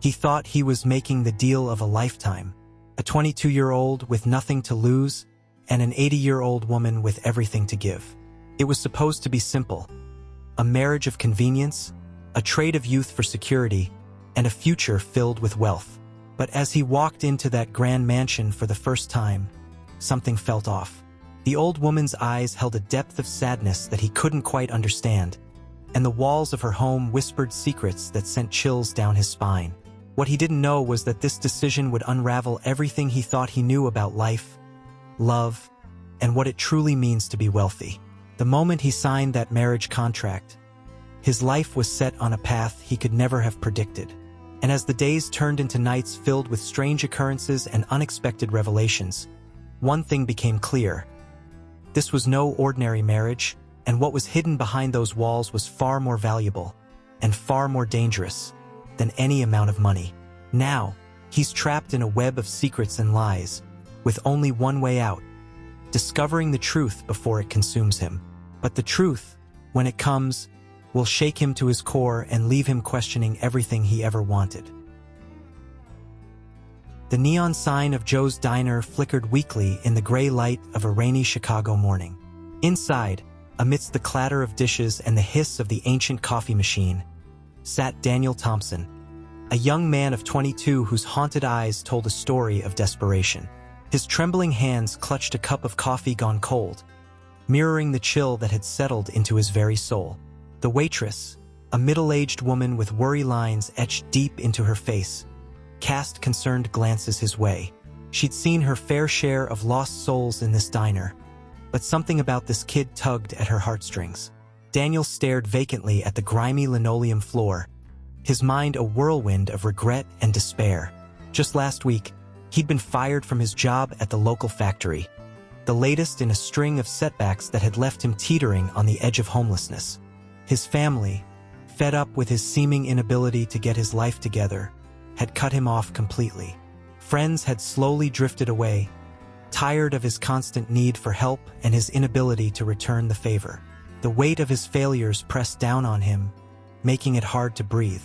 He thought he was making the deal of a lifetime. A 22-year-old with nothing to lose, and an 80-year-old woman with everything to give. It was supposed to be simple. A marriage of convenience, a trade of youth for security, and a future filled with wealth. But as he walked into that grand mansion for the first time, something felt off. The old woman's eyes held a depth of sadness that he couldn't quite understand, and the walls of her home whispered secrets that sent chills down his spine. What he didn't know was that this decision would unravel everything he thought he knew about life, love, and what it truly means to be wealthy. The moment he signed that marriage contract, his life was set on a path he could never have predicted. And as the days turned into nights filled with strange occurrences and unexpected revelations, one thing became clear. This was no ordinary marriage, and what was hidden behind those walls was far more valuable and far more dangerous than any amount of money. Now, he's trapped in a web of secrets and lies, with only one way out: discovering the truth before it consumes him. But the truth, when it comes, will shake him to his core and leave him questioning everything he ever wanted. The neon sign of Joe's Diner flickered weakly in the gray light of a rainy Chicago morning. Inside, amidst the clatter of dishes and the hiss of the ancient coffee machine, sat Daniel Thompson, a young man of 22 whose haunted eyes told a story of desperation. His trembling hands clutched a cup of coffee gone cold, mirroring the chill that had settled into his very soul. The waitress, a middle-aged woman with worry lines etched deep into her face, cast concerned glances his way. She'd seen her fair share of lost souls in this diner, but something about this kid tugged at her heartstrings. Daniel stared vacantly at the grimy linoleum floor, his mind a whirlwind of regret and despair. Just last week, he'd been fired from his job at the local factory, the latest in a string of setbacks that had left him teetering on the edge of homelessness. His family, fed up with his seeming inability to get his life together, had cut him off completely. Friends had slowly drifted away, tired of his constant need for help and his inability to return the favor. The weight of his failures pressed down on him, making it hard to breathe.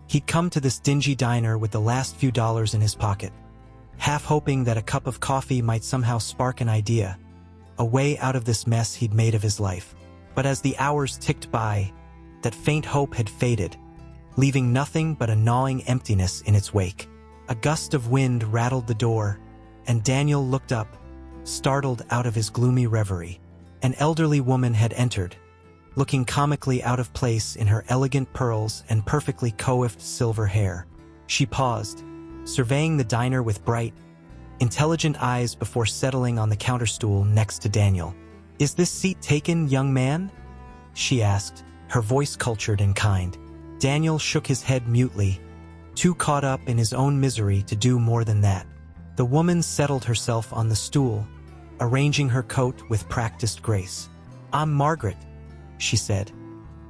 He'd come to this dingy diner with the last few dollars in his pocket, half hoping that a cup of coffee might somehow spark an idea, a way out of this mess he'd made of his life. But as the hours ticked by, that faint hope had faded, leaving nothing but a gnawing emptiness in its wake. A gust of wind rattled the door, and Daniel looked up, startled out of his gloomy reverie. An elderly woman had entered, looking comically out of place in her elegant pearls and perfectly coiffed silver hair. She paused, surveying the diner with bright, intelligent eyes before settling on the counterstool next to Daniel. "Is this seat taken, young man?" she asked, her voice cultured and kind. Daniel shook his head mutely, too caught up in his own misery to do more than that. The woman settled herself on the stool, arranging her coat with practiced grace. "I'm Margaret," she said,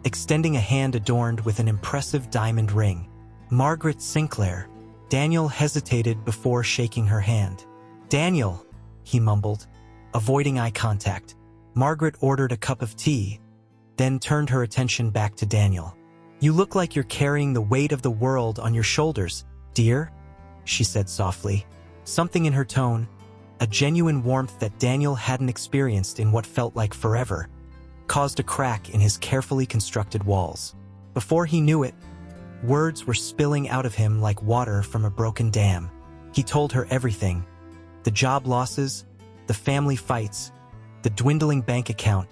extending a hand adorned with an impressive diamond ring. "Margaret Sinclair." Daniel hesitated before shaking her hand. "Daniel," he mumbled, avoiding eye contact. Margaret ordered a cup of tea, then turned her attention back to Daniel. "You look like you're carrying the weight of the world on your shoulders, dear," she said softly. Something in her tone, a genuine warmth that Daniel hadn't experienced in what felt like forever, caused a crack in his carefully constructed walls. Before he knew it, words were spilling out of him like water from a broken dam. He told her everything: the job losses, the family fights, the dwindling bank account,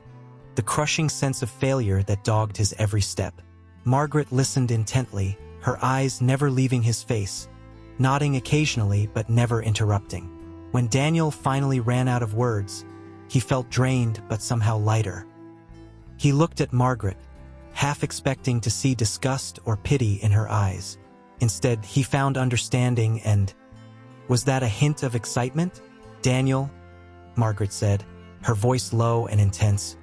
the crushing sense of failure that dogged his every step. Margaret listened intently, her eyes never leaving his face, nodding occasionally but never interrupting. When Daniel finally ran out of words, he felt drained but somehow lighter. He looked at Margaret, half expecting to see disgust or pity in her eyes. Instead, he found understanding and... Was that a hint of excitement? "Daniel," Margaret said, her voice low and intense,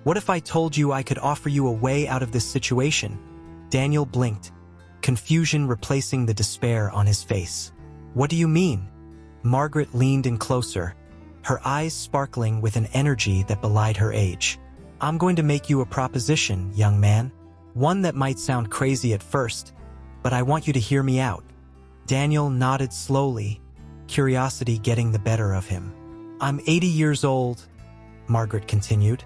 "what if I told you I could offer you a way out of this situation?" Daniel blinked, confusion replacing the despair on his face. "What do you mean?" Margaret leaned in closer, her eyes sparkling with an energy that belied her age. "I'm going to make you a proposition, young man. One that might sound crazy at first, but I want you to hear me out." Daniel nodded slowly, curiosity getting the better of him. "I'm 80 years old," Margaret continued,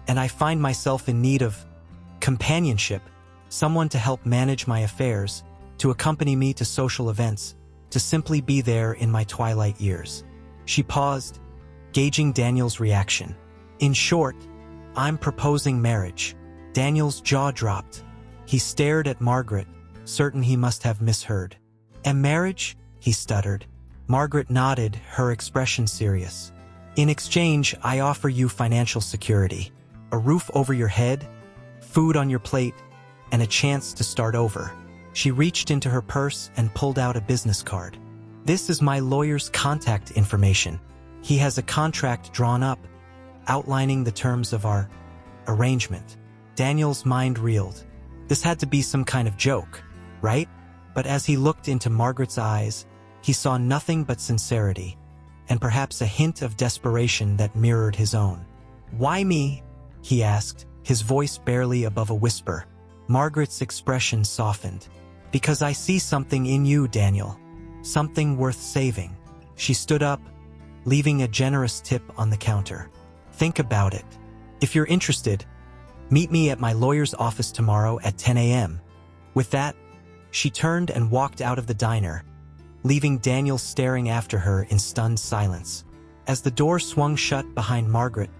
"and I find myself in need of companionship, someone to help manage my affairs, to accompany me to social events, to simply be there in my twilight years." She paused, gauging Daniel's reaction. "In short, I'm proposing marriage." Daniel's jaw dropped. He stared at Margaret, certain he must have misheard. "A marriage?" he stuttered. Margaret nodded, her expression serious. "In exchange, I offer you financial security, a roof over your head, food on your plate, and a chance to start over." She reached into her purse and pulled out a business card. "This is my lawyer's contact information. He has a contract drawn up, outlining the terms of our arrangement." Daniel's mind reeled. This had to be some kind of joke, right? But as he looked into Margaret's eyes, he saw nothing but sincerity, and perhaps a hint of desperation that mirrored his own. "Why me?" he asked, his voice barely above a whisper. Margaret's expression softened. "Because I see something in you, Daniel. Something worth saving." She stood up, leaving a generous tip on the counter. "Think about it. If you're interested, meet me at my lawyer's office tomorrow at 10 a.m. With that, she turned and walked out of the diner, leaving Daniel staring after her in stunned silence. As the door swung shut behind Margaret,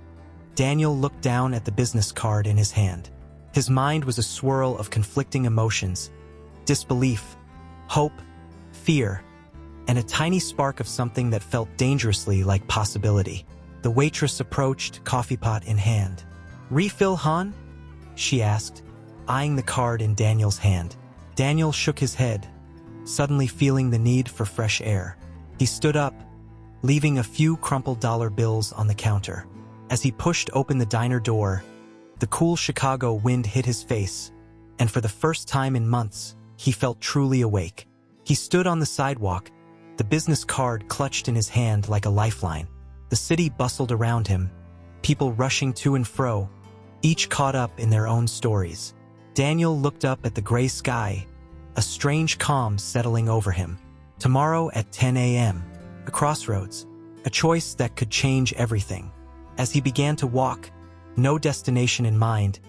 Daniel looked down at the business card in his hand. His mind was a swirl of conflicting emotions: disbelief, hope, fear, and a tiny spark of something that felt dangerously like possibility. The waitress approached, coffee pot in hand. "Refill, hon?" she asked, eyeing the card in Daniel's hand. Daniel shook his head, suddenly feeling the need for fresh air. He stood up, leaving a few crumpled dollar bills on the counter. As he pushed open the diner door, the cool Chicago wind hit his face, and for the first time in months, he felt truly awake. He stood on the sidewalk, the business card clutched in his hand like a lifeline. The city bustled around him, people rushing to and fro, each caught up in their own stories. Daniel looked up at the gray sky, a strange calm settling over him. Tomorrow at 10 a.m., a crossroads, a choice that could change everything. As he began to walk, no destination in mind,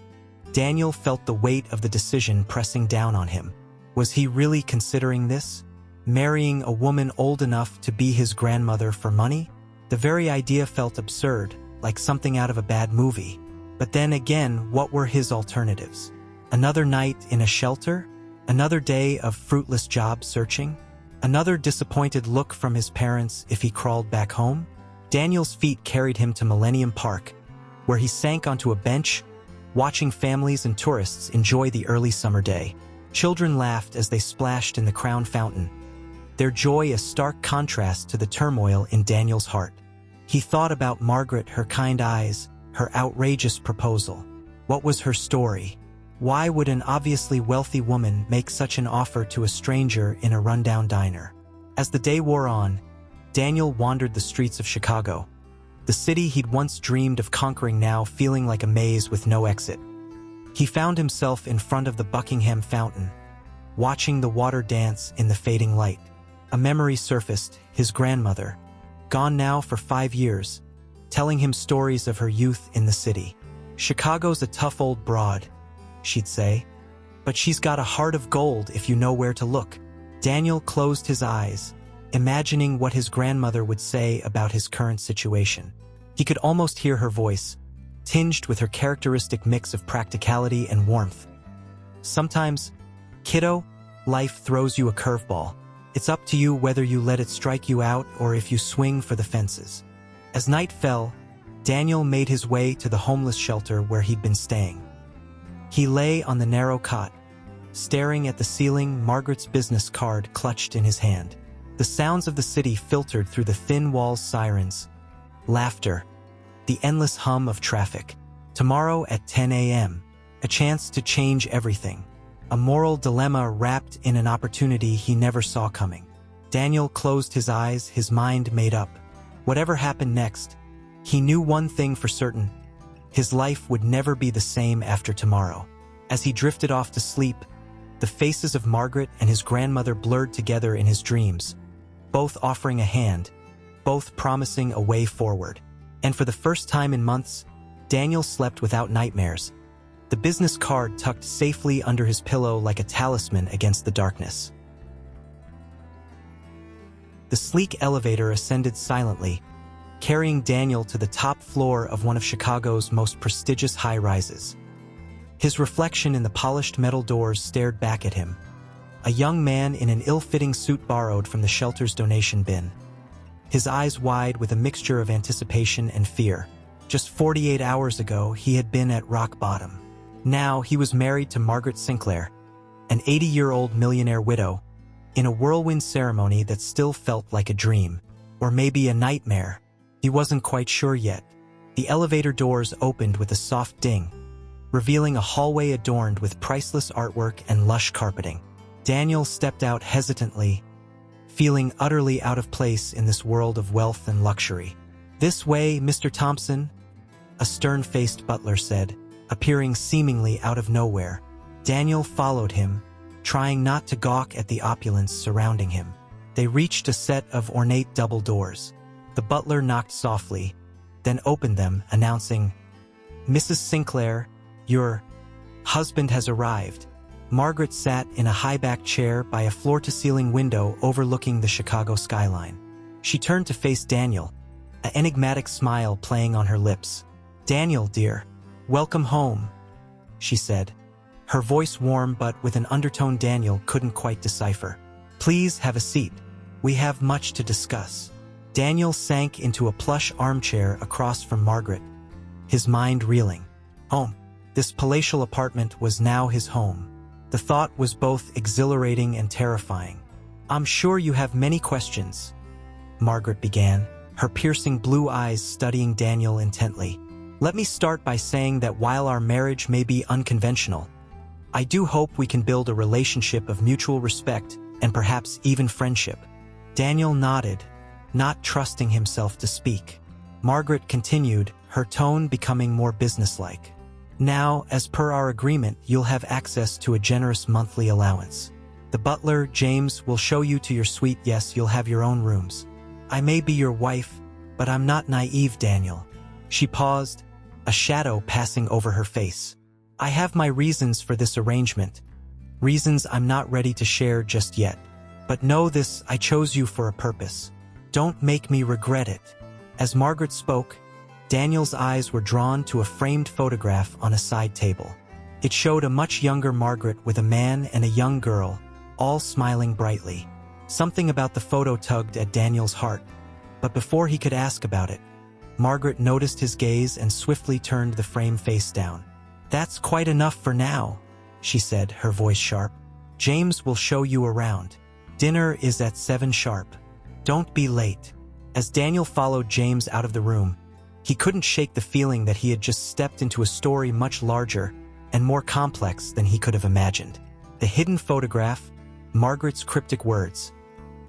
Daniel felt the weight of the decision pressing down on him. Was he really considering this? Marrying a woman old enough to be his grandmother for money? The very idea felt absurd, like something out of a bad movie. But then again, what were his alternatives? Another night in a shelter? Another day of fruitless job searching? Another disappointed look from his parents if he crawled back home? Daniel's feet carried him to Millennium Park, where he sank onto a bench, watching families and tourists enjoy the early summer day. Children laughed as they splashed in the Crown Fountain, their joy a stark contrast to the turmoil in Daniel's heart. He thought about Margaret, her kind eyes, her outrageous proposal. What was her story? Why would an obviously wealthy woman make such an offer to a stranger in a rundown diner? As the day wore on, Daniel wandered the streets of Chicago, the city he'd once dreamed of conquering now feeling like a maze with no exit. He found himself in front of the Buckingham Fountain, watching the water dance in the fading light. A memory surfaced, his grandmother, gone now for 5 years, telling him stories of her youth in the city. "Chicago's a tough old broad," she'd say, "but she's got a heart of gold if you know where to look." Daniel closed his eyes, imagining what his grandmother would say about his current situation. He could almost hear her voice, tinged with her characteristic mix of practicality and warmth. "Sometimes, kiddo, life throws you a curveball. It's up to you whether you let it strike you out or if you swing for the fences." As night fell, Daniel made his way to the homeless shelter where he'd been staying. He lay on the narrow cot, staring at the ceiling, Margaret's business card clutched in his hand. The sounds of the city filtered through the thin walls, sirens, laughter, the endless hum of traffic. Tomorrow at 10 a.m., a chance to change everything. A moral dilemma wrapped in an opportunity he never saw coming. Daniel closed his eyes, his mind made up. Whatever happened next, he knew one thing for certain: his life would never be the same after tomorrow. As he drifted off to sleep, The faces of Margaret and his grandmother blurred together in his dreams, both offering a hand, both promising a way forward. And for the first time in months, Daniel slept without nightmares, the business card tucked safely under his pillow like a talisman against the darkness. The sleek elevator ascended silently, carrying Daniel to the top floor of one of Chicago's most prestigious high-rises. His reflection in the polished metal doors stared back at him, a young man in an ill-fitting suit borrowed from the shelter's donation bin. His eyes wide with a mixture of anticipation and fear. Just 48 hours ago, he had been at rock bottom. Now he was married to Margaret Sinclair, an 80-year-old millionaire widow, in a whirlwind ceremony that still felt like a dream, or maybe a nightmare. He wasn't quite sure yet. The elevator doors opened with a soft ding, revealing a hallway adorned with priceless artwork and lush carpeting. Daniel stepped out hesitantly, feeling utterly out of place in this world of wealth and luxury. "This way, Mr. Thompson," a stern-faced butler said, appearing seemingly out of nowhere. Daniel followed him, trying not to gawk at the opulence surrounding him. They reached a set of ornate double doors. The butler knocked softly, then opened them, announcing, "Mrs. Sinclair, your husband has arrived." Margaret sat in a high-backed chair by a floor-to-ceiling window overlooking the Chicago skyline. She turned to face Daniel, an enigmatic smile playing on her lips. "Daniel, dear, welcome home," she said, her voice warm but with an undertone Daniel couldn't quite decipher. "Please have a seat. We have much to discuss." Daniel sank into a plush armchair across from Margaret, his mind reeling. Home. This palatial apartment was now his home. The thought was both exhilarating and terrifying. "I'm sure you have many questions," Margaret began, her piercing blue eyes studying Daniel intently. "Let me start by saying that while our marriage may be unconventional, I do hope we can build a relationship of mutual respect and perhaps even friendship." Daniel nodded, not trusting himself to speak. Margaret continued, her tone becoming more businesslike. "Now, as per our agreement, you'll have access to a generous monthly allowance. The butler, James, will show you to your suite. Yes, you'll have your own rooms. I may be your wife, but I'm not naive, Daniel." She paused, a shadow passing over her face. "I have my reasons for this arrangement, reasons I'm not ready to share just yet. But know this, I chose you for a purpose. Don't make me regret it." As Margaret spoke, Daniel's eyes were drawn to a framed photograph on a side table. It showed a much younger Margaret with a man and a young girl, all smiling brightly. Something about the photo tugged at Daniel's heart, but before he could ask about it, Margaret noticed his gaze and swiftly turned the frame face down. "That's quite enough for now," she said, her voice sharp. "James will show you around. Dinner is at 7 sharp. Don't be late." As Daniel followed James out of the room, he couldn't shake the feeling that he had just stepped into a story much larger and more complex than he could have imagined. The hidden photograph, Margaret's cryptic words,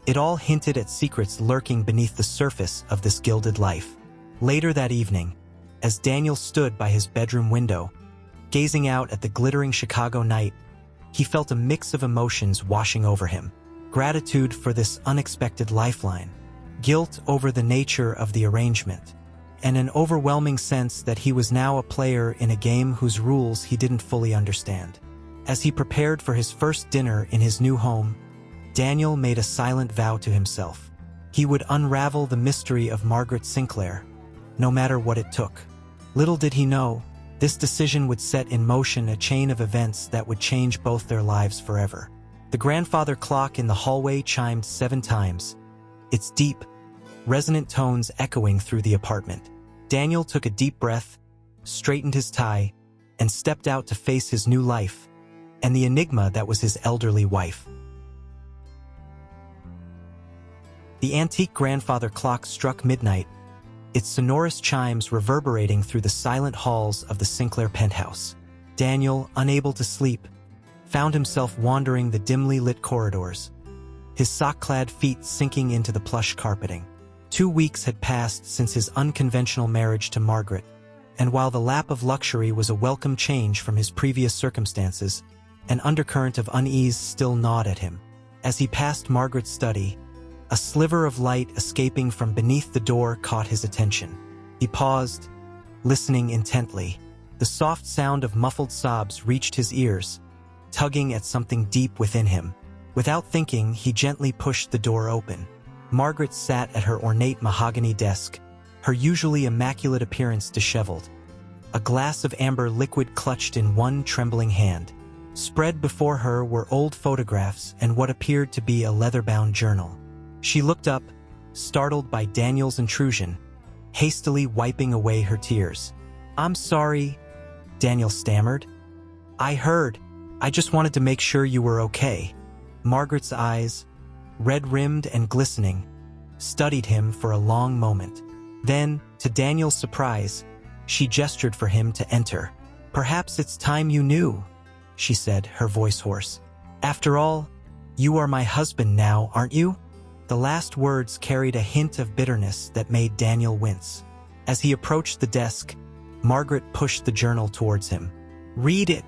it all hinted at secrets lurking beneath the surface of this gilded life. Later that evening, as Daniel stood by his bedroom window, gazing out at the glittering Chicago night, he felt a mix of emotions washing over him. Gratitude for this unexpected lifeline, guilt over the nature of the arrangement, and an overwhelming sense that he was now a player in a game whose rules he didn't fully understand. As he prepared for his first dinner in his new home, Daniel made a silent vow to himself. He would unravel the mystery of Margaret Sinclair, no matter what it took. Little did he know, this decision would set in motion a chain of events that would change both their lives forever. The grandfather clock in the hallway chimed 7 times, its deep, resonant tones echoing through the apartment. Daniel took a deep breath, straightened his tie, and stepped out to face his new life, and the enigma that was his elderly wife. The antique grandfather clock struck midnight, its sonorous chimes reverberating through the silent halls of the Sinclair penthouse. Daniel, unable to sleep, found himself wandering the dimly lit corridors, his sock-clad feet sinking into the plush carpeting. 2 weeks had passed since his unconventional marriage to Margaret, and while the lap of luxury was a welcome change from his previous circumstances, an undercurrent of unease still gnawed at him. As he passed Margaret's study, a sliver of light escaping from beneath the door caught his attention. He paused, listening intently. The soft sound of muffled sobs reached his ears, tugging at something deep within him. Without thinking, he gently pushed the door open. Margaret sat at her ornate mahogany desk, her usually immaculate appearance disheveled. A glass of amber liquid clutched in one trembling hand. Spread before her were old photographs and what appeared to be a leather-bound journal. She looked up, startled by Daniel's intrusion, hastily wiping away her tears. "I'm sorry," Daniel stammered. "I heard. I just wanted to make sure you were okay." Margaret's eyes, red-rimmed and glistening, studied him for a long moment. Then, to Daniel's surprise, she gestured for him to enter. "Perhaps it's time you knew," she said, her voice hoarse. "After all, you are my husband now, aren't you?" The last words carried a hint of bitterness that made Daniel wince. As he approached the desk, Margaret pushed the journal towards him. "Read it,"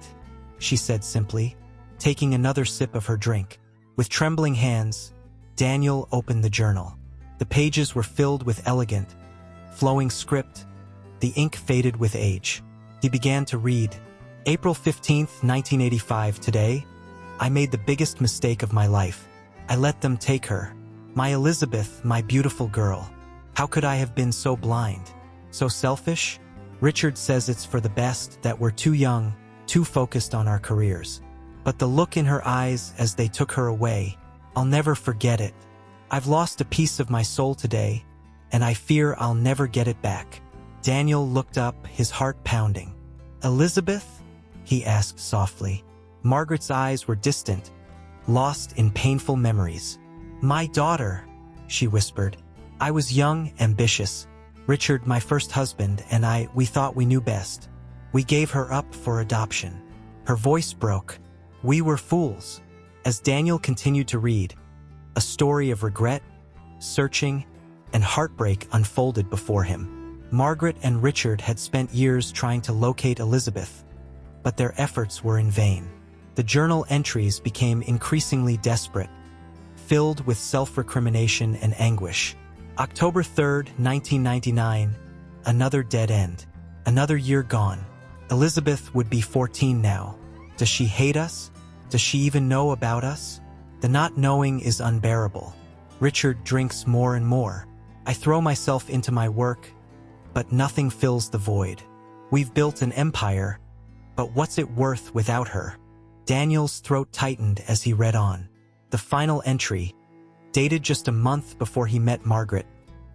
she said simply, taking another sip of her drink. With trembling hands, Daniel opened the journal. The pages were filled with elegant, flowing script. The ink faded with age. He began to read. "April 15th, 1985, today, I made the biggest mistake of my life. I let them take her. My Elizabeth, my beautiful girl. How could I have been so blind? So selfish? Richard says it's for the best, that we're too young, too focused on our careers. But the look in her eyes as they took her away, I'll never forget it. I've lost a piece of my soul today, and I fear I'll never get it back." Daniel looked up, his heart pounding. "Elizabeth?" he asked softly. Margaret's eyes were distant, lost in painful memories. "My daughter," she whispered. "I was young, ambitious. Richard, my first husband, and we thought we knew best. We gave her up for adoption." Her voice broke. "We were fools." As Daniel continued to read, a story of regret, searching, and heartbreak unfolded before him. Margaret and Richard had spent years trying to locate Elizabeth, but their efforts were in vain. The journal entries became increasingly desperate, filled with self-recrimination and anguish. October 3rd, 1999, another dead end. Another year gone. Elizabeth would be 14 now. Does she hate us? Does she even know about us? The not knowing is unbearable. Richard drinks more and more. I throw myself into my work, but nothing fills the void. We've built an empire, but what's it worth without her? Daniel's throat tightened as he read on. The final entry, dated just a month before he met Margaret,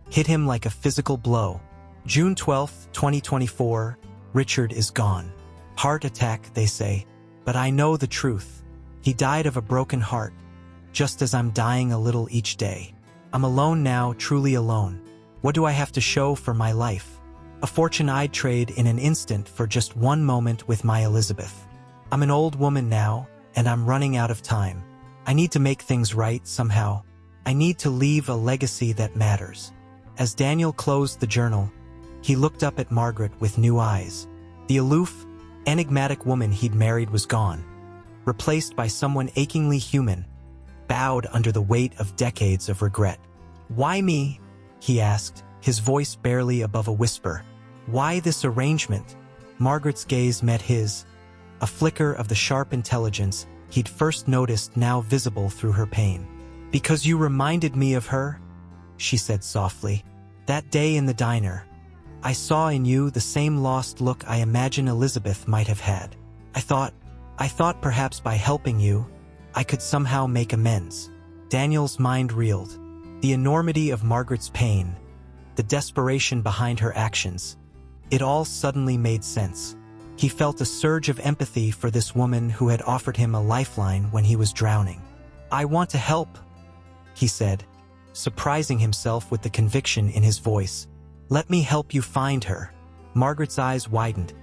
hit him like a physical blow. June 12, 2024, Richard is gone. Heart attack, they say, but I know the truth. He died of a broken heart, just as I'm dying a little each day. I'm alone now, truly alone. What do I have to show for my life? A fortune I'd trade in an instant for just one moment with my Elizabeth. I'm an old woman now, and I'm running out of time. I need to make things right somehow. I need to leave a legacy that matters. As Daniel closed the journal, he looked up at Margaret with new eyes. The aloof, enigmatic woman he'd married was gone, replaced by someone achingly human, bowed under the weight of decades of regret. "Why me?" he asked, his voice barely above a whisper. "Why this arrangement?" Margaret's gaze met his, a flicker of the sharp intelligence he'd first noticed now visible through her pain. "Because you reminded me of her," she said softly. "That day in the diner, I saw in you the same lost look I imagine Elizabeth might have had. I thought perhaps by helping you, I could somehow make amends." Daniel's mind reeled. The enormity of Margaret's pain, the desperation behind her actions, it all suddenly made sense. He felt a surge of empathy for this woman who had offered him a lifeline when he was drowning. "I want to help," he said, surprising himself with the conviction in his voice. "Let me help you find her." Margaret's eyes widened,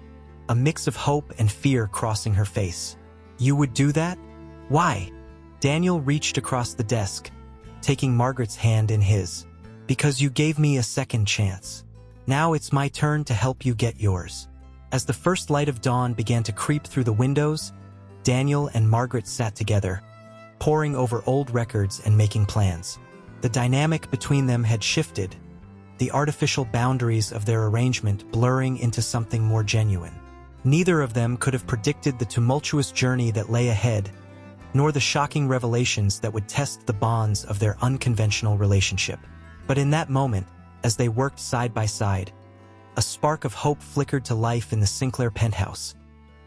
a mix of hope and fear crossing her face. "You would do that? Why?" Daniel reached across the desk, taking Margaret's hand in his. "Because you gave me a second chance. Now it's my turn to help you get yours." As the first light of dawn began to creep through the windows, Daniel and Margaret sat together, poring over old records and making plans. The dynamic between them had shifted, the artificial boundaries of their arrangement blurring into something more genuine. Neither of them could have predicted the tumultuous journey that lay ahead, nor the shocking revelations that would test the bonds of their unconventional relationship. But in that moment, as they worked side by side, a spark of hope flickered to life in the Sinclair penthouse.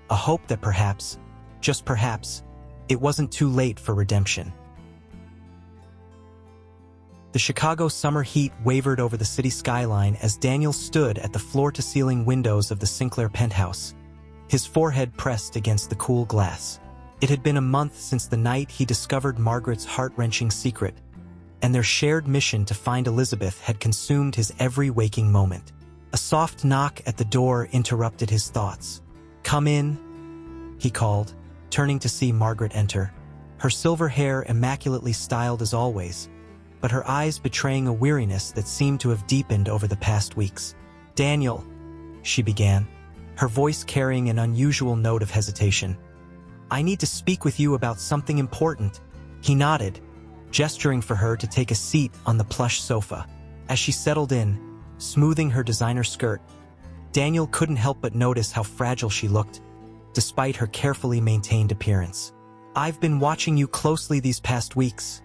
A hope that perhaps, just perhaps, it wasn't too late for redemption. The Chicago summer heat wavered over the city skyline as Daniel stood at the floor-to-ceiling windows of the Sinclair penthouse, his forehead pressed against the cool glass. It had been a month since the night he discovered Margaret's heart-wrenching secret, and their shared mission to find Elizabeth had consumed his every waking moment. A soft knock at the door interrupted his thoughts. "Come in," he called, turning to see Margaret enter, her silver hair immaculately styled as always, but her eyes betraying a weariness that seemed to have deepened over the past weeks. "Daniel," she began, her voice carrying an unusual note of hesitation. "I need to speak with you about something important." He nodded, gesturing for her to take a seat on the plush sofa. As she settled in, smoothing her designer skirt, Daniel couldn't help but notice how fragile she looked, despite her carefully maintained appearance. "I've been watching you closely these past weeks,"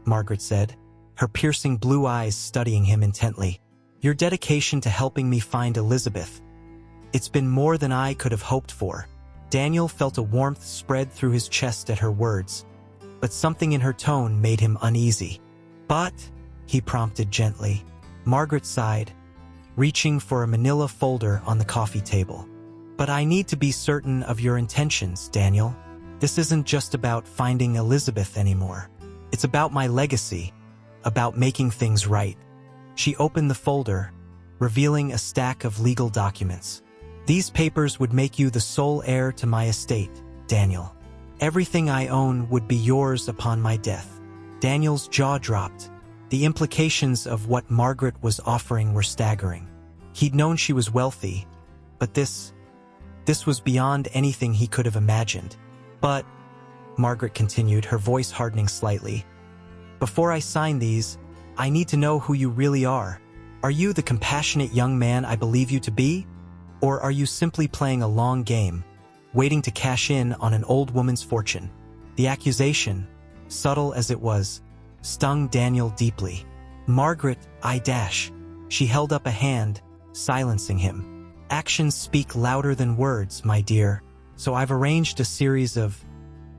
Margaret said, her piercing blue eyes studying him intently. "Your dedication to helping me find Elizabeth. It's been more than I could have hoped for." Daniel felt a warmth spread through his chest at her words, but something in her tone made him uneasy. "But," he prompted gently. Margaret sighed, reaching for a manila folder on the coffee table. "But I need to be certain of your intentions, Daniel. This isn't just about finding Elizabeth anymore. It's about my legacy, about making things right." She opened the folder, revealing a stack of legal documents. "These papers would make you the sole heir to my estate, Daniel. Everything I own would be yours upon my death." Daniel's jaw dropped. The implications of what Margaret was offering were staggering. He'd known she was wealthy, but this was beyond anything he could have imagined. "But," Margaret continued, her voice hardening slightly, "before I sign these, I need to know who you really are. Are you the compassionate young man I believe you to be? Or are you simply playing a long game, waiting to cash in on an old woman's fortune?" The accusation, subtle as it was, stung Daniel deeply. "Margaret, She held up a hand, silencing him. "Actions speak louder than words, my dear, so I've arranged a series of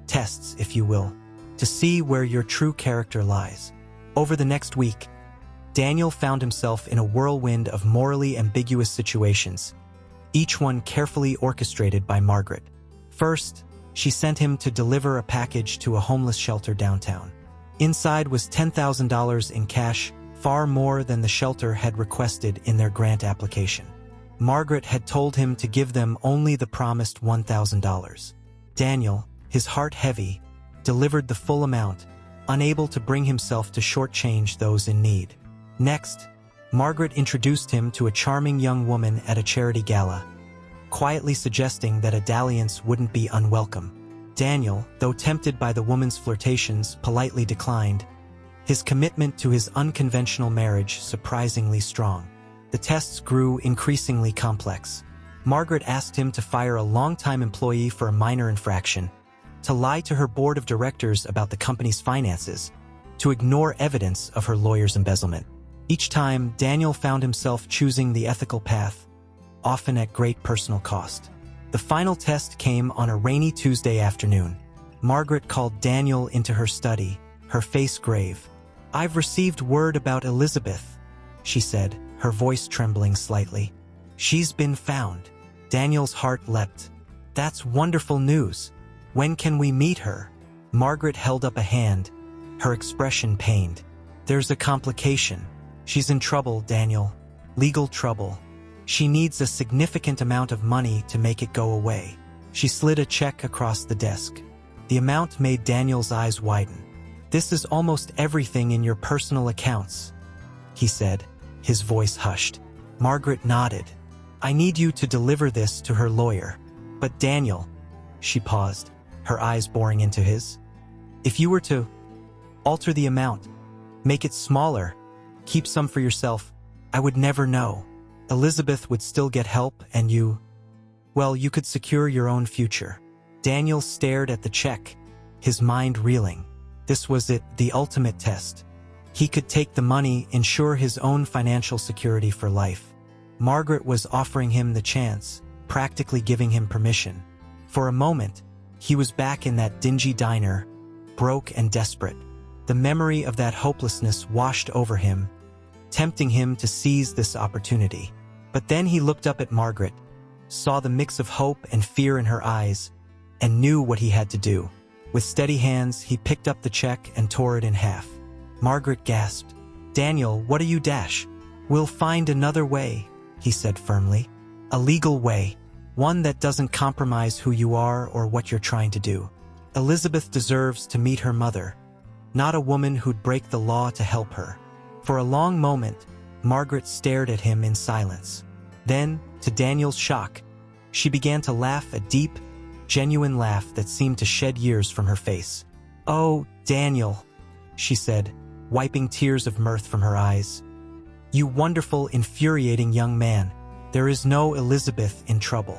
tests, if you will, to see where your true character lies." Over the next week, Daniel found himself in a whirlwind of morally ambiguous situations, each one carefully orchestrated by Margaret. First, she sent him to deliver a package to a homeless shelter downtown. Inside was $10,000 in cash, far more than the shelter had requested in their grant application. Margaret had told him to give them only the promised $1,000. Daniel, his heart heavy, delivered the full amount, unable to bring himself to shortchange those in need. Next, Margaret introduced him to a charming young woman at a charity gala, quietly suggesting that a dalliance wouldn't be unwelcome. Daniel, though tempted by the woman's flirtations, politely declined, his commitment to his unconventional marriage surprisingly strong. The tests grew increasingly complex. Margaret asked him to fire a longtime employee for a minor infraction, to lie to her board of directors about the company's finances, to ignore evidence of her lawyer's embezzlement. Each time, Daniel found himself choosing the ethical path, often at great personal cost. The final test came on a rainy Tuesday afternoon. Margaret called Daniel into her study, her face grave. "I've received word about Elizabeth," she said, her voice trembling slightly. "She's been found." Daniel's heart leapt. "That's wonderful news. When can we meet her?" Margaret held up a hand, her expression pained. "There's a complication. She's in trouble, Daniel. Legal trouble. She needs a significant amount of money to make it go away." She slid a check across the desk. The amount made Daniel's eyes widen. "This is almost everything in your personal accounts," he said, his voice hushed. Margaret nodded. "I need you to deliver this to her lawyer." "But Daniel," she paused. her eyes boring into his. If you were to alter the amount, make it smaller, keep some for yourself, I would never know. Elizabeth would still get help and you could secure your own future. Daniel stared at the check, his mind reeling. This was it, the ultimate test. He could take the money, ensure his own financial security for life. Margaret was offering him the chance, practically giving him permission. For a moment, he was back in that dingy diner, broke and desperate. The memory of that hopelessness washed over him, tempting him to seize this opportunity. But then he looked up at Margaret, saw the mix of hope and fear in her eyes, and knew what he had to do. With steady hands, he picked up the check and tore it in half. Margaret gasped. "Daniel, what are you dash? We'll find another way," he said firmly. "A legal way. One that doesn't compromise who you are or what you're trying to do. Elizabeth deserves to meet her mother, not a woman who'd break the law to help her." For a long moment, Margaret stared at him in silence. Then, to Daniel's shock, she began to laugh, a deep, genuine laugh that seemed to shed years from her face. "Oh, Daniel," she said, wiping tears of mirth from her eyes. "You wonderful, infuriating young man. There is no Elizabeth in trouble.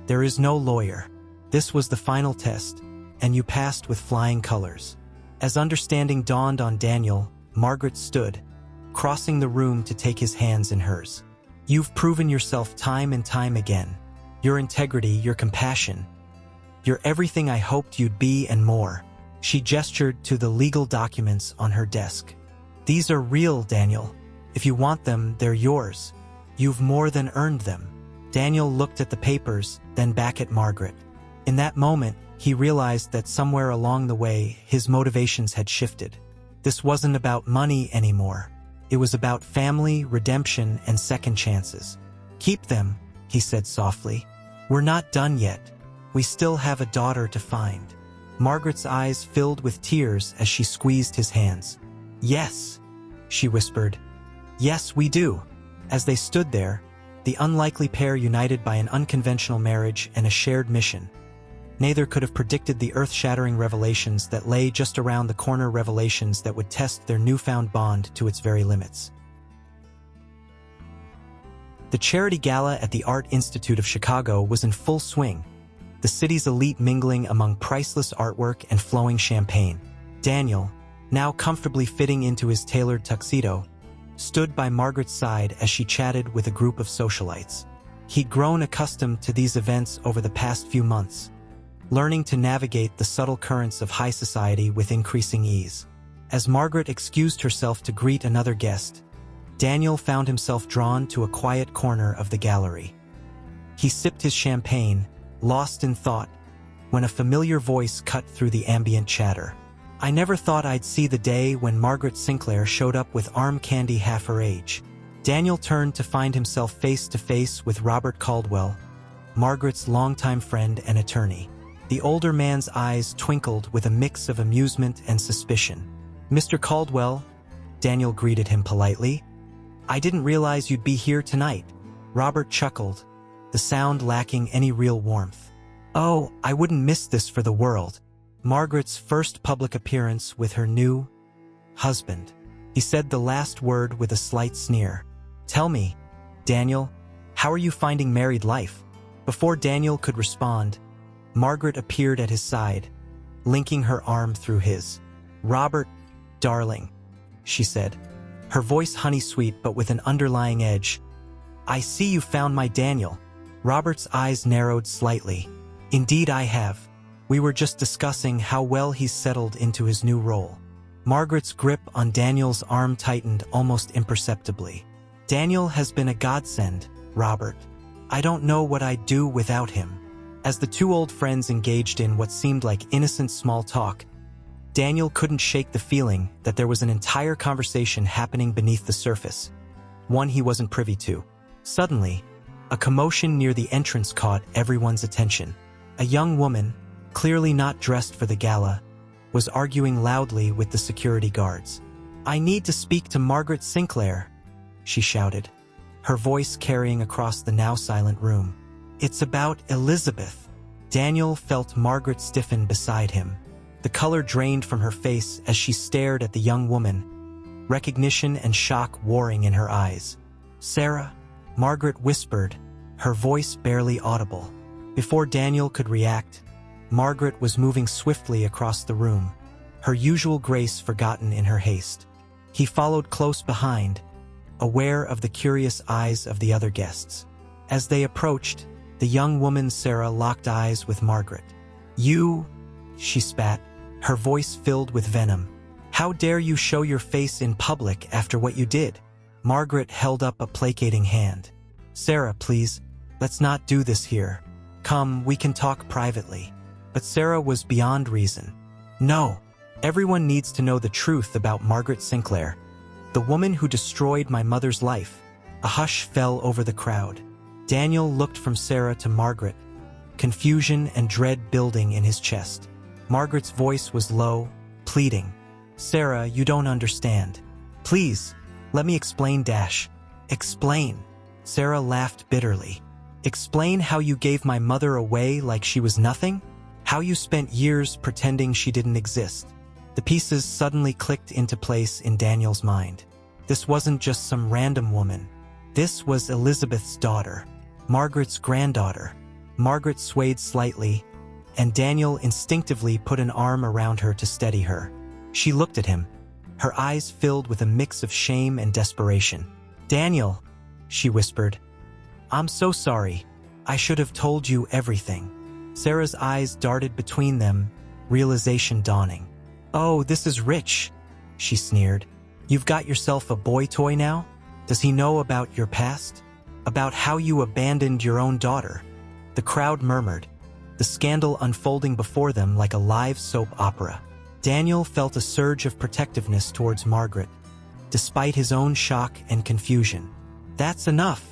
There is no lawyer. This was the final test, and you passed with flying colors." As understanding dawned on Daniel, Margaret stood, crossing the room to take his hands in hers. "You've proven yourself time and time again. Your integrity, your compassion. You're everything I hoped you'd be and more." She gestured to the legal documents on her desk. "These are real, Daniel. If you want them, they're yours. You've more than earned them." Daniel looked at the papers, then back at Margaret. In that moment, he realized that somewhere along the way, his motivations had shifted. This wasn't about money anymore. It was about family, redemption, and second chances. "Keep them," he said softly. "We're not done yet. We still have a daughter to find." Margaret's eyes filled with tears as she squeezed his hands. "Yes," she whispered. "Yes, we do." As they stood there, the unlikely pair united by an unconventional marriage and a shared mission. Neither could have predicted the earth-shattering revelations that lay just around the corner, revelations that would test their newfound bond to its very limits. The charity gala at the Art Institute of Chicago was in full swing, the city's elite mingling among priceless artwork and flowing champagne. Daniel, now comfortably fitting into his tailored tuxedo, stood by Margaret's side as she chatted with a group of socialites. He'd grown accustomed to these events over the past few months, learning to navigate the subtle currents of high society with increasing ease. As Margaret excused herself to greet another guest, Daniel found himself drawn to a quiet corner of the gallery. He sipped his champagne, lost in thought, when a familiar voice cut through the ambient chatter. "I never thought I'd see the day when Margaret Sinclair showed up with arm candy half her age." Daniel turned to find himself face to face with Robert Caldwell, Margaret's longtime friend and attorney. The older man's eyes twinkled with a mix of amusement and suspicion. "Mr. Caldwell," Daniel greeted him politely. "I didn't realize you'd be here tonight." Robert chuckled, the sound lacking any real warmth. "Oh, I wouldn't miss this for the world." Margaret's first public appearance with her new husband. He said the last word with a slight sneer. "Tell me, Daniel, how are you finding married life?" Before Daniel could respond, Margaret appeared at his side, linking her arm through his. "Robert, darling," she said, her voice honey-sweet but with an underlying edge. "I see you found my Daniel." Robert's eyes narrowed slightly. "Indeed I have. We were just discussing how well he's settled into his new role." Margaret's grip on Daniel's arm tightened almost imperceptibly. "Daniel has been a godsend, Robert. I don't know what I'd do without him." As the two old friends engaged in what seemed like innocent small talk, Daniel couldn't shake the feeling that there was an entire conversation happening beneath the surface, one he wasn't privy to. Suddenly, a commotion near the entrance caught everyone's attention. A young woman, clearly not dressed for the gala, was arguing loudly with the security guards. "I need to speak to Margaret Sinclair," she shouted, her voice carrying across the now silent room. "It's about Elizabeth." Daniel felt Margaret stiffen beside him. The color drained from her face as she stared at the young woman, recognition and shock warring in her eyes. "Sarah," Margaret whispered, her voice barely audible. Before Daniel could react, Margaret was moving swiftly across the room, her usual grace forgotten in her haste. He followed close behind, aware of the curious eyes of the other guests. As they approached, the young woman Sarah locked eyes with Margaret. "You," she spat, her voice filled with venom. "How dare you show your face in public after what you did?" Margaret held up a placating hand. "Sarah, please, let's not do this here. Come, we can talk privately." But Sarah was beyond reason. "No, everyone needs to know the truth about Margaret Sinclair, the woman who destroyed my mother's life." A hush fell over the crowd. Daniel looked from Sarah to Margaret, confusion and dread building in his chest. Margaret's voice was low, pleading. "Sarah, you don't understand. Please, let me explain. Explain." Sarah laughed bitterly. "Explain how you gave my mother away like she was nothing? How you spent years pretending she didn't exist?" The pieces suddenly clicked into place in Daniel's mind. This wasn't just some random woman. This was Elizabeth's daughter, Margaret's granddaughter. Margaret swayed slightly, and Daniel instinctively put an arm around her to steady her. She looked at him, her eyes filled with a mix of shame and desperation. "Daniel," she whispered, "I'm so sorry. I should have told you everything." Sarah's eyes darted between them, realization dawning. "Oh, this is rich," she sneered. "You've got yourself a boy toy now? Does he know about your past? About how you abandoned your own daughter?" The crowd murmured, the scandal unfolding before them like a live soap opera. Daniel felt a surge of protectiveness towards Margaret, despite his own shock and confusion. "That's enough,"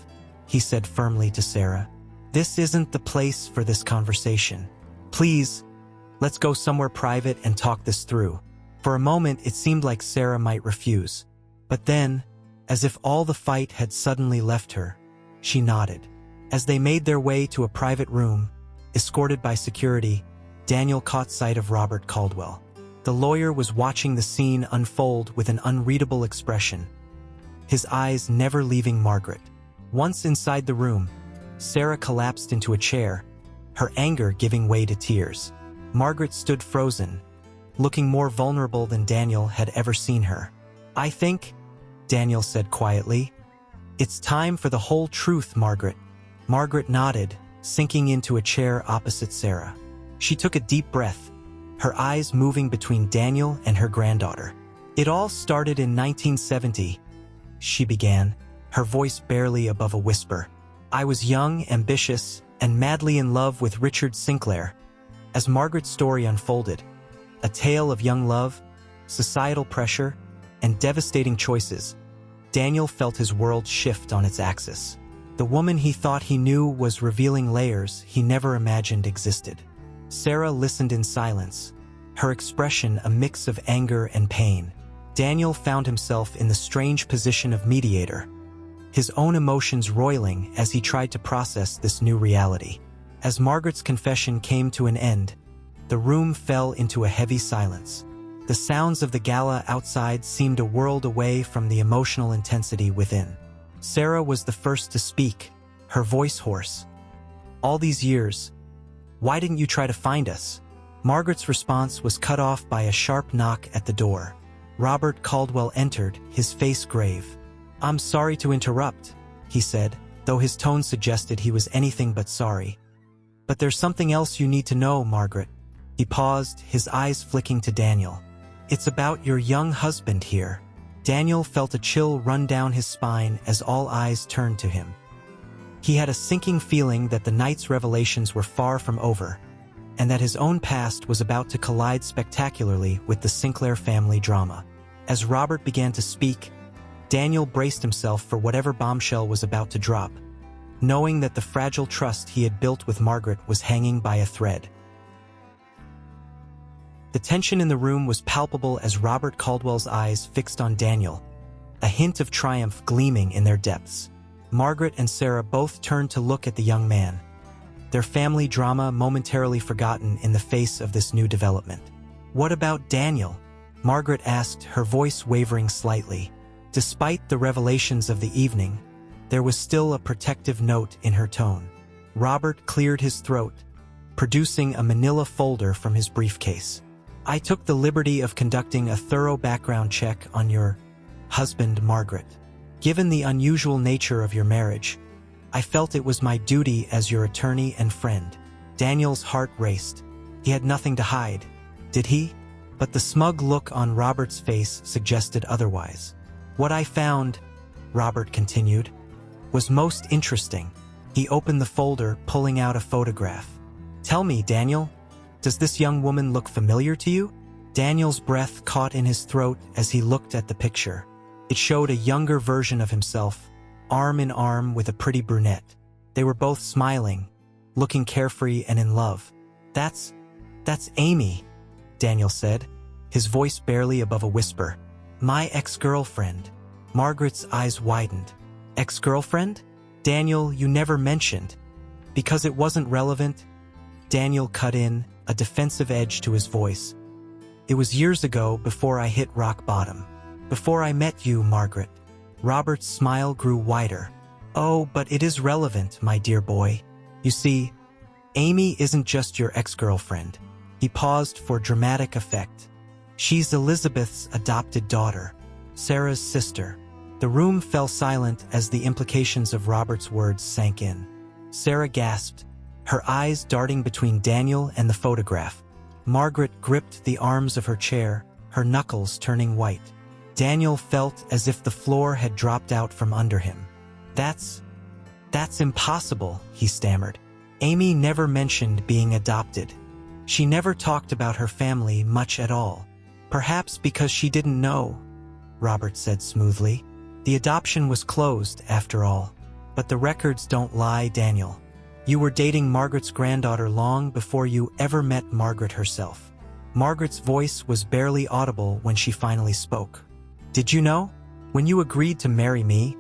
he said firmly to Sarah. "This isn't the place for this conversation. Please, let's go somewhere private and talk this through." For a moment, it seemed like Sarah might refuse. But then, as if all the fight had suddenly left her, she nodded. As they made their way to a private room, escorted by security, Daniel caught sight of Robert Caldwell. The lawyer was watching the scene unfold with an unreadable expression, his eyes never leaving Margaret. Once inside the room, Sarah collapsed into a chair, her anger giving way to tears. Margaret stood frozen, looking more vulnerable than Daniel had ever seen her. "I think," Daniel said quietly, "it's time for the whole truth, Margaret." Margaret nodded, sinking into a chair opposite Sarah. She took a deep breath, her eyes moving between Daniel and her granddaughter. "It all started in 1970, she began, her voice barely above a whisper. "I was young, ambitious, and madly in love with Richard Sinclair." As Margaret's story unfolded, a tale of young love, societal pressure, and devastating choices, Daniel felt his world shift on its axis. The woman he thought he knew was revealing layers he never imagined existed. Sarah listened in silence, her expression a mix of anger and pain. Daniel found himself in the strange position of mediator, his own emotions roiling as he tried to process this new reality. As Margaret's confession came to an end, the room fell into a heavy silence. The sounds of the gala outside seemed a world away from the emotional intensity within. Sarah was the first to speak, her voice hoarse. "All these years, why didn't you try to find us?" Margaret's response was cut off by a sharp knock at the door. Robert Caldwell entered, his face grave. "I'm sorry to interrupt," he said, though his tone suggested he was anything but sorry. "But there's something else you need to know, Margaret." He paused, his eyes flicking to Daniel. "It's about your young husband here." Daniel felt a chill run down his spine as all eyes turned to him. He had a sinking feeling that the night's revelations were far from over, and that his own past was about to collide spectacularly with the Sinclair family drama. As Robert began to speak, Daniel braced himself for whatever bombshell was about to drop, knowing that the fragile trust he had built with Margaret was hanging by a thread. The tension in the room was palpable as Robert Caldwell's eyes fixed on Daniel, a hint of triumph gleaming in their depths. Margaret and Sarah both turned to look at the young man, their family drama momentarily forgotten in the face of this new development. "What about Daniel?" Margaret asked, her voice wavering slightly. Despite the revelations of the evening, there was still a protective note in her tone. Robert cleared his throat, producing a manila folder from his briefcase. "I took the liberty of conducting a thorough background check on your husband, Margaret. Given the unusual nature of your marriage, I felt it was my duty as your attorney and friend." Daniel's heart raced. He had nothing to hide, did he? But the smug look on Robert's face suggested otherwise. "What I found," Robert continued, "was most interesting." He opened the folder, pulling out a photograph. "Tell me, Daniel, does this young woman look familiar to you?" Daniel's breath caught in his throat as he looked at the picture. It showed a younger version of himself, arm in arm with a pretty brunette. They were both smiling, looking carefree and in love. That's Amy," Daniel said, his voice barely above a whisper. "My ex-girlfriend." Margaret's eyes widened. "Ex-girlfriend? Daniel, you never mentioned." "Because it wasn't relevant," Daniel cut in, a defensive edge to his voice. "It was years ago, before I hit rock bottom. Before I met you, Margaret." Robert's smile grew wider. "Oh, but it is relevant, my dear boy. You see, Amy isn't just your ex-girlfriend." He paused for dramatic effect. "She's Elizabeth's adopted daughter, Sarah's sister." The room fell silent as the implications of Robert's words sank in. Sarah gasped, her eyes darting between Daniel and the photograph. Margaret gripped the arms of her chair, her knuckles turning white. Daniel felt as if the floor had dropped out from under him. That's impossible," he stammered. "Amy never mentioned being adopted. She never talked about her family much at all. Perhaps because she didn't know," Robert said smoothly. "The adoption was closed, after all. But the records don't lie, Daniel. You were dating Margaret's granddaughter long before you ever met Margaret herself." Margaret's voice was barely audible when she finally spoke. "Did you know? When you agreed to marry me,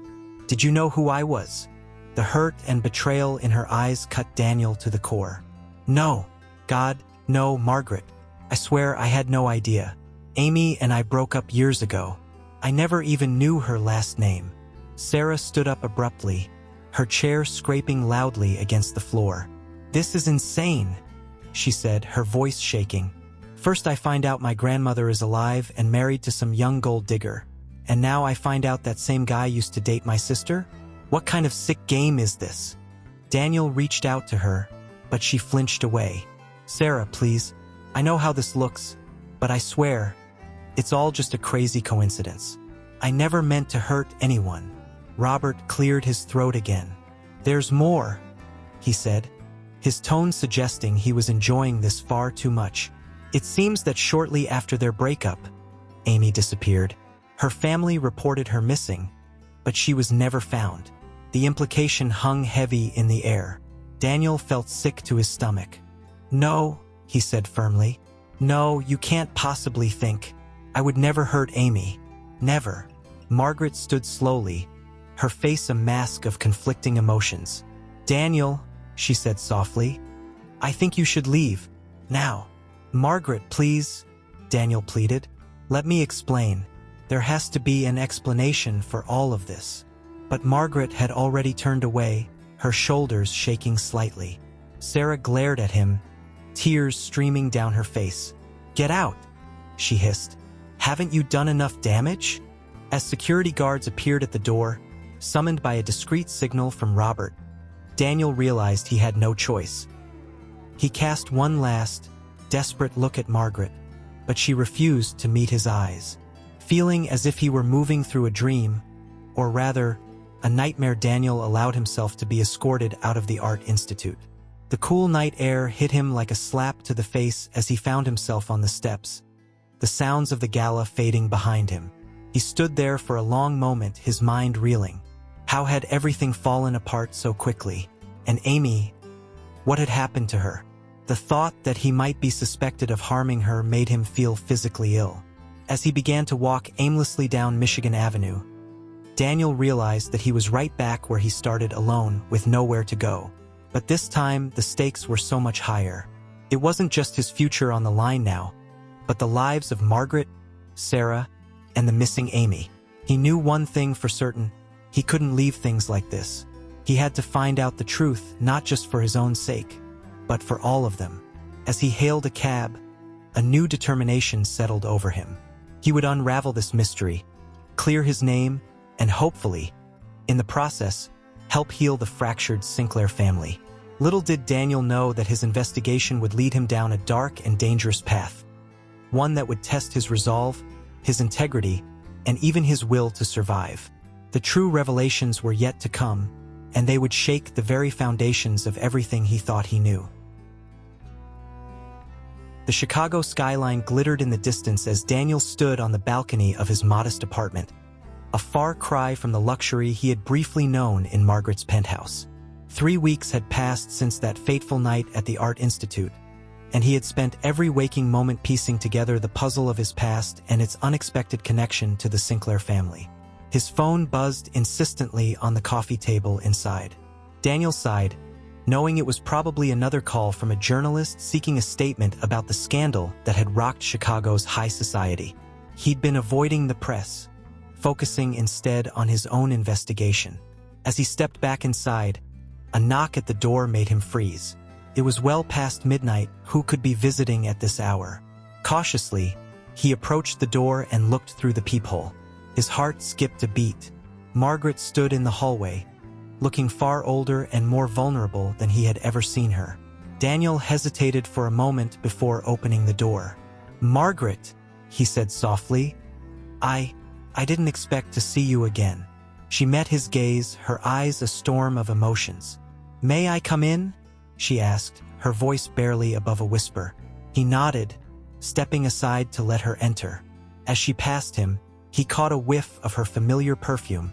did you know who I was?" The hurt and betrayal in her eyes cut Daniel to the core. "No. God, no, Margaret. I swear I had no idea. Amy and I broke up years ago. I never even knew her last name." Sarah stood up abruptly, her chair scraping loudly against the floor. "This is insane," she said, her voice shaking. "First I find out my grandmother is alive and married to some young gold digger. And now I find out that same guy used to date my sister? What kind of sick game is this?" Daniel reached out to her, but she flinched away. "Sarah, please. I know how this looks, but I swear, it's all just a crazy coincidence. I never meant to hurt anyone." Robert cleared his throat again. "There's more," he said, his tone suggesting he was enjoying this far too much. "It seems that shortly after their breakup, Amy disappeared. Her family reported her missing, but she was never found." The implication hung heavy in the air. Daniel felt sick to his stomach. "No," he said firmly. "No, you can't possibly think. I would never hurt Amy. Never." Margaret stood slowly, her face a mask of conflicting emotions. "Daniel," she said softly, "I think you should leave. Now." "Margaret, please," Daniel pleaded. "Let me explain. There has to be an explanation for all of this." But Margaret had already turned away, her shoulders shaking slightly. Sarah glared at him, tears streaming down her face. "Get out," she hissed. "Haven't you done enough damage?" As security guards appeared at the door, summoned by a discreet signal from Robert, Daniel realized he had no choice. He cast one last, desperate look at Margaret, but she refused to meet his eyes. Feeling as if he were moving through a dream, or rather, a nightmare, Daniel allowed himself to be escorted out of the Art Institute. The cool night air hit him like a slap to the face as he found himself on the steps, the sounds of the gala fading behind him. He stood there for a long moment, his mind reeling. How had everything fallen apart so quickly? And Amy, what had happened to her? The thought that he might be suspected of harming her made him feel physically ill. As he began to walk aimlessly down Michigan Avenue, Daniel realized that he was right back where he started, alone, with nowhere to go. But this time, the stakes were so much higher. It wasn't just his future on the line now, but the lives of Margaret, Sarah, and the missing Amy. He knew one thing for certain: he couldn't leave things like this. He had to find out the truth, not just for his own sake, but for all of them. As he hailed a cab, a new determination settled over him. He would unravel this mystery, clear his name, and hopefully, in the process, help heal the fractured Sinclair family. Little did Daniel know that his investigation would lead him down a dark and dangerous path, one that would test his resolve, his integrity, and even his will to survive. The true revelations were yet to come, and they would shake the very foundations of everything he thought he knew. The Chicago skyline glittered in the distance as Daniel stood on the balcony of his modest apartment, a far cry from the luxury he had briefly known in Margaret's penthouse. 3 weeks had passed since that fateful night at the Art Institute, and he had spent every waking moment piecing together the puzzle of his past and its unexpected connection to the Sinclair family. His phone buzzed insistently on the coffee table inside. Daniel sighed, knowing it was probably another call from a journalist seeking a statement about the scandal that had rocked Chicago's high society. He'd been avoiding the press, focusing instead on his own investigation. As he stepped back inside, a knock at the door made him freeze. It was well past midnight. Who could be visiting at this hour? Cautiously, he approached the door and looked through the peephole. His heart skipped a beat. Margaret stood in the hallway, looking far older and more vulnerable than he had ever seen her. Daniel hesitated for a moment before opening the door. "Margaret," he said softly, I didn't expect to see you again." She met his gaze, her eyes a storm of emotions. "May I come in?" she asked, her voice barely above a whisper. He nodded, stepping aside to let her enter. As she passed him, he caught a whiff of her familiar perfume,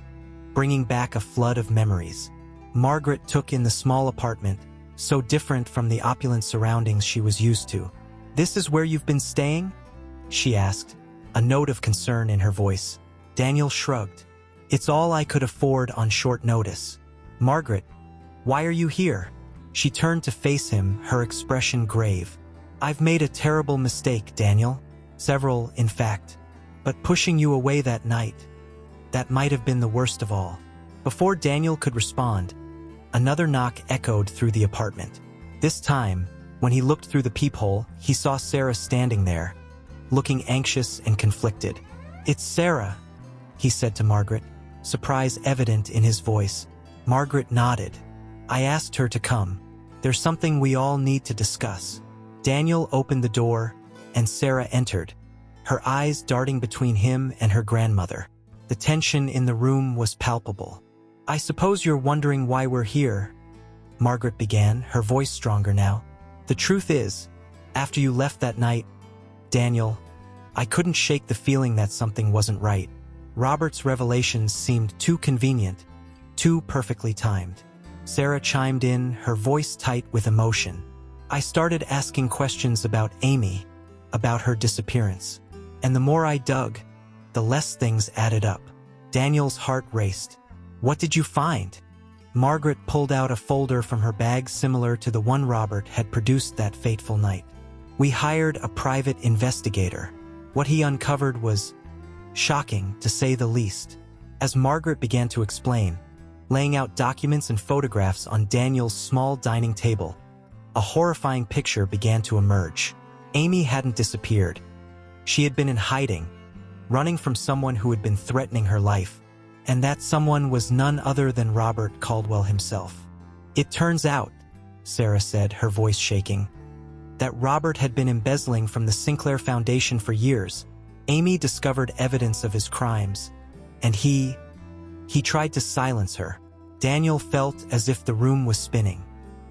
bringing back a flood of memories. Margaret took in the small apartment, so different from the opulent surroundings she was used to. "This is where you've been staying?" she asked, a note of concern in her voice. Daniel shrugged. "It's all I could afford on short notice." "Margaret, why are you here?" She turned to face him, her expression grave. "I've made a terrible mistake, Daniel. Several, in fact. But pushing you away that night, that might have been the worst of all." Before Daniel could respond, another knock echoed through the apartment. This time, when he looked through the peephole, he saw Sarah standing there, looking anxious and conflicted. "It's Sarah," he said to Margaret, surprise evident in his voice. Margaret nodded. "I asked her to come. There's something we all need to discuss." Daniel opened the door, and Sarah entered, her eyes darting between him and her grandmother. The tension in the room was palpable. "I suppose you're wondering why we're here," Margaret began, her voice stronger now. "The truth is, after you left that night, Daniel, I couldn't shake the feeling that something wasn't right. Robert's revelations seemed too convenient, too perfectly timed." Sarah chimed in, her voice tight with emotion. "I started asking questions about Amy, about her disappearance. And the more I dug, the less things added up." Daniel's heart raced. "What did you find?" Margaret pulled out a folder from her bag similar to the one Robert had produced that fateful night. "We hired a private investigator. What he uncovered was shocking, to say the least." As Margaret began to explain, laying out documents and photographs on Daniel's small dining table, a horrifying picture began to emerge. Amy hadn't disappeared. She had been in hiding, running from someone who had been threatening her life, and that someone was none other than Robert Caldwell himself. "It turns out," Sarah said, her voice shaking, "that Robert had been embezzling from the Sinclair Foundation for years. Amy discovered evidence of his crimes, and he tried to silence her." Daniel felt as if the room was spinning.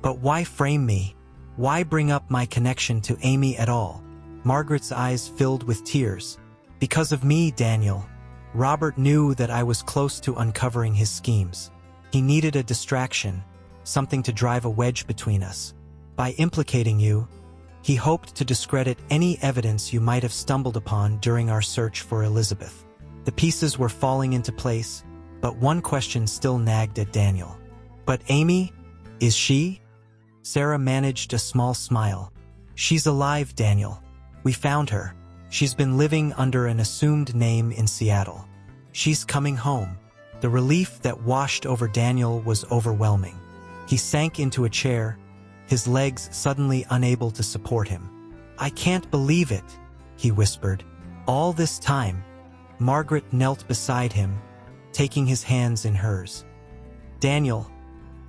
"But why frame me? Why bring up my connection to Amy at all?" Margaret's eyes filled with tears. "Because of me, Daniel. Robert knew that I was close to uncovering his schemes. He needed a distraction, something to drive a wedge between us. By implicating you, he hoped to discredit any evidence you might have stumbled upon during our search for Elizabeth." The pieces were falling into place, but one question still nagged at Daniel. "But Amy, is she?" Sarah managed a small smile. "She's alive, Daniel. We found her. She's been living under an assumed name in Seattle. She's coming home." The relief that washed over Daniel was overwhelming. He sank into a chair, his legs suddenly unable to support him. "I can't believe it," he whispered. All this time, Margaret knelt beside him, taking his hands in hers. "Daniel,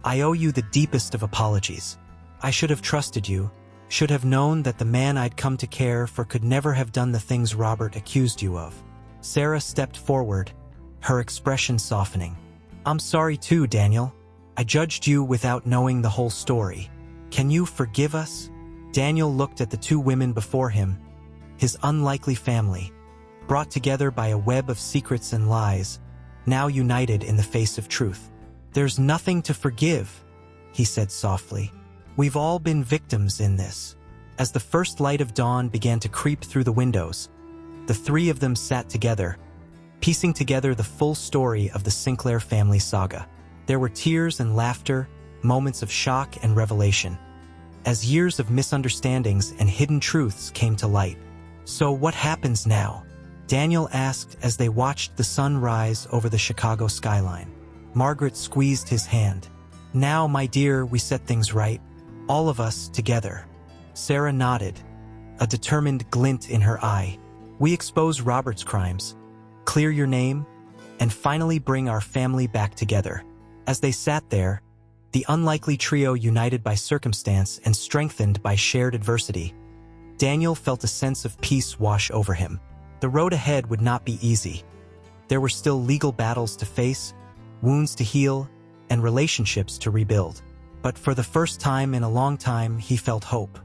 I owe you the deepest of apologies. I should have trusted you, should have known that the man I'd come to care for could never have done the things Robert accused you of." Sarah stepped forward, her expression softening. "I'm sorry too, Daniel. I judged you without knowing the whole story. Can you forgive us?" Daniel looked at the two women before him, his unlikely family, brought together by a web of secrets and lies, now united in the face of truth. "There's nothing to forgive," he said softly. "We've all been victims in this." As the first light of dawn began to creep through the windows, the three of them sat together, piecing together the full story of the Sinclair family saga. There were tears and laughter, moments of shock and revelation, as years of misunderstandings and hidden truths came to light. "So what happens now?" Daniel asked as they watched the sun rise over the Chicago skyline. Margaret squeezed his hand. "Now, my dear, we set things right. All of us together." Sarah nodded, a determined glint in her eye. "We expose Robert's crimes, clear your name, and finally bring our family back together." As they sat there, the unlikely trio united by circumstance and strengthened by shared adversity, Daniel felt a sense of peace wash over him. The road ahead would not be easy. There were still legal battles to face, wounds to heal, and relationships to rebuild. But for the first time in a long time, he felt hope.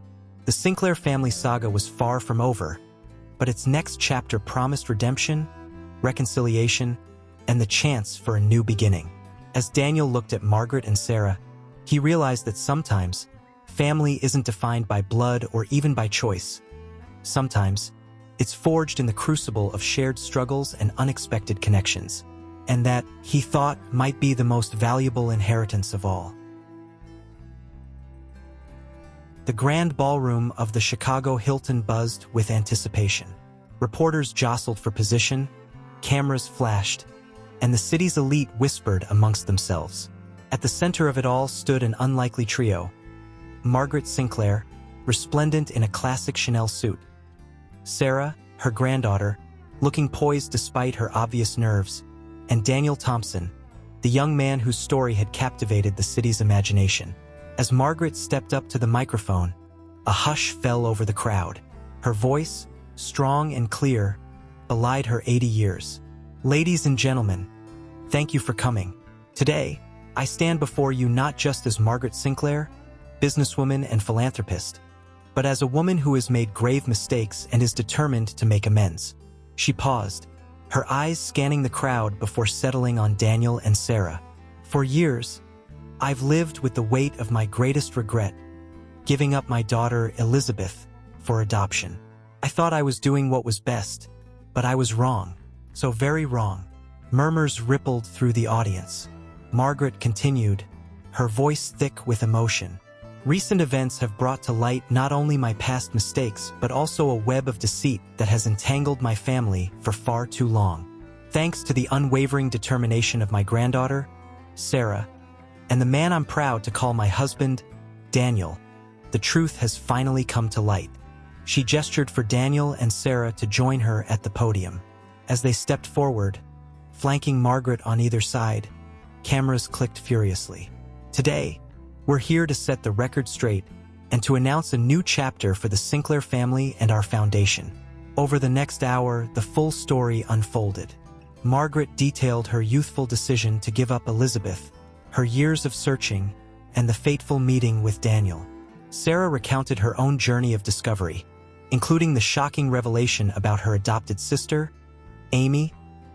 The Sinclair family saga was far from over, but its next chapter promised redemption, reconciliation, and the chance for a new beginning. As Daniel looked at Margaret and Sarah, he realized that sometimes family isn't defined by blood or even by choice. Sometimes it's forged in the crucible of shared struggles and unexpected connections, and that, he thought, might be the most valuable inheritance of all. The grand ballroom of the Chicago Hilton buzzed with anticipation. Reporters jostled for position, cameras flashed, and the city's elite whispered amongst themselves. At the center of it all stood an unlikely trio: Margaret Sinclair, resplendent in a classic Chanel suit; Sarah, her granddaughter, looking poised despite her obvious nerves; and Daniel Thompson, the young man whose story had captivated the city's imagination. As Margaret stepped up to the microphone, a hush fell over the crowd. Her voice, strong and clear, belied her 80 years. "Ladies and gentlemen, thank you for coming. Today, I stand before you not just as Margaret Sinclair, businesswoman and philanthropist, but as a woman who has made grave mistakes and is determined to make amends." She paused, her eyes scanning the crowd before settling on Daniel and Sarah. "For years, I've lived with the weight of my greatest regret, giving up my daughter Elizabeth for adoption. I thought I was doing what was best, but I was wrong. So very wrong." Murmurs rippled through the audience. Margaret continued, her voice thick with emotion. "Recent events have brought to light not only my past mistakes, but also a web of deceit that has entangled my family for far too long. Thanks to the unwavering determination of my granddaughter, Sarah, and the man I'm proud to call my husband, Daniel, the truth has finally come to light." She gestured for Daniel and Sarah to join her at the podium. As they stepped forward, flanking Margaret on either side, cameras clicked furiously. "Today, we're here to set the record straight and to announce a new chapter for the Sinclair family and our foundation." Over the next hour, the full story unfolded. Margaret detailed her youthful decision to give up Elizabeth, her years of searching, and the fateful meeting with Daniel. Sarah recounted her own journey of discovery, including the shocking revelation about her adopted sister, Amy,